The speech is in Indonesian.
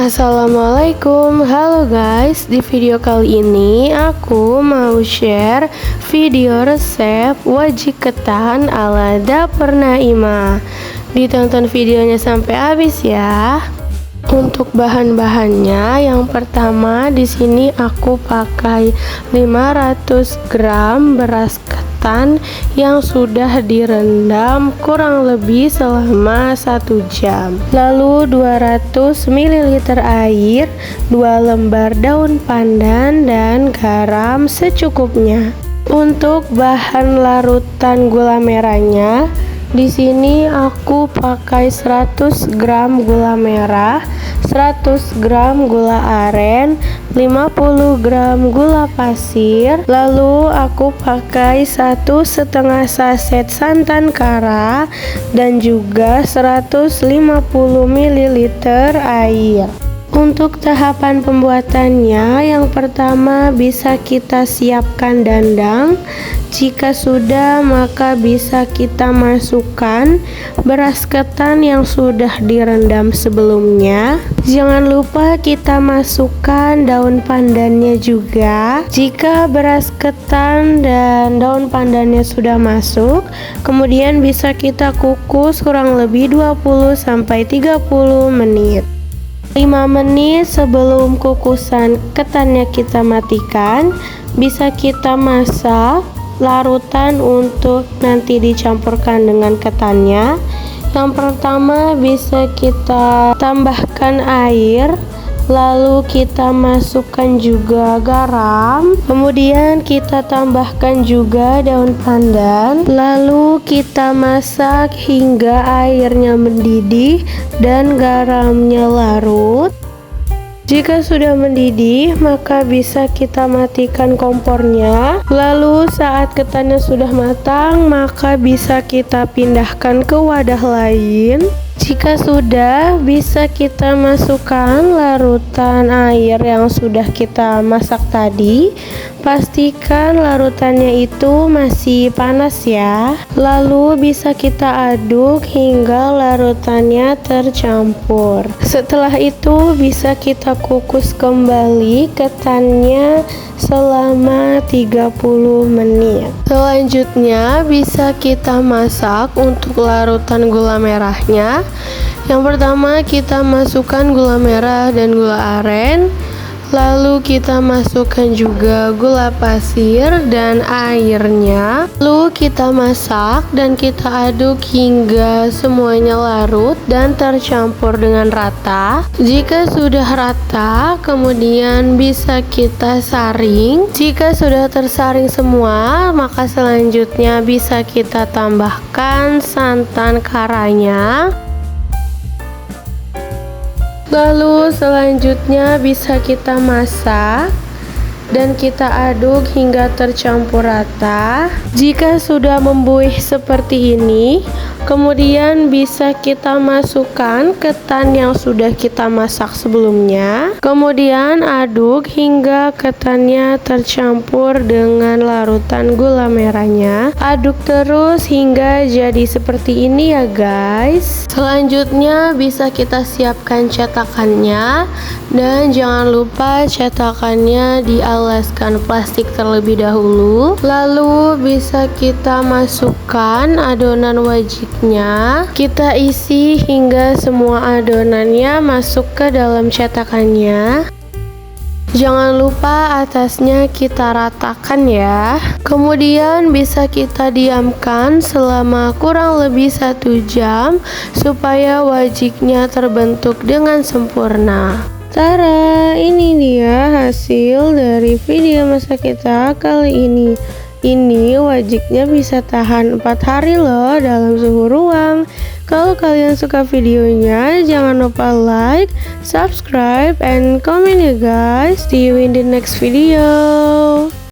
Assalamualaikum, halo guys. Di video kali ini aku mau share video resep wajik ketan ala dapur Naimah. Ditonton videonya sampai habis ya. Untuk bahan-bahannya, yang pertama di sini aku pakai 500 gram beras ketan yang sudah direndam kurang lebih selama 1 jam. Lalu 200 ml air, 2 lembar daun pandan dan garam secukupnya. Untuk bahan larutan gula merahnya, di sini aku pakai 100 gram gula merah, 100 gram gula aren, 50 gram gula pasir. Lalu aku pakai 1,5 saset santan kara dan juga 150 ml air. Untuk tahapan pembuatannya, yang pertama bisa kita siapkan dandang. Jika sudah, maka bisa kita masukkan beras ketan yang sudah direndam sebelumnya. Jangan lupa kita masukkan daun pandannya juga. Jika beras ketan dan daun pandannya sudah masuk, kemudian bisa kita kukus kurang lebih 20-30 menit. 5 menit sebelum kukusan ketannya kita matikan, bisa kita masak larutan untuk nanti dicampurkan dengan ketannya. Yang pertama bisa kita tambahkan air, lalu kita masukkan juga garam, kemudian kita tambahkan juga daun pandan, lalu kita masak hingga airnya mendidih dan garamnya larut. Jika sudah mendidih, maka bisa kita matikan kompornya. Lalu saat ketannya sudah matang, maka bisa kita pindahkan ke wadah lain. Jika sudah, bisa kita masukkan larutan air yang sudah kita masak tadi. Pastikan larutannya itu masih panas ya. Lalu bisa kita aduk hingga larutannya tercampur. Setelah itu bisa kita kukus kembali ketannya selama 30 menit. Selanjutnya bisa kita masak untuk larutan gula merahnya. Yang pertama kita masukkan gula merah dan gula aren, lalu kita masukkan juga gula pasir dan airnya. Lalu kita masak dan kita aduk hingga semuanya larut dan tercampur dengan rata. Jika sudah rata, kemudian bisa kita saring. Jika sudah tersaring semua, maka selanjutnya bisa kita tambahkan santan karanya. Lalu selanjutnya bisa kita masak dan kita aduk hingga tercampur rata. Jika sudah membuih seperti ini, kemudian bisa kita masukkan ketan yang sudah kita masak sebelumnya. Kemudian aduk hingga ketannya tercampur dengan larutan gula merahnya. Aduk terus hingga jadi seperti ini ya guys. Selanjutnya bisa kita siapkan cetakannya, dan jangan lupa cetakannya dialaskan plastik terlebih dahulu. Lalu bisa kita masukkan adonan wajiknya. Kita isi hingga semua adonannya masuk ke dalam cetakannya. Jangan lupa atasnya kita ratakan ya. Kemudian bisa kita diamkan selama kurang lebih 1 jam supaya wajiknya terbentuk dengan sempurna. Tara, ini dia hasil dari video masak kita kali ini. Ini wajiknya bisa tahan 4 hari loh dalam suhu ruang. Kalau kalian suka videonya, jangan lupa like, subscribe, and comment ya guys. See you in the next video.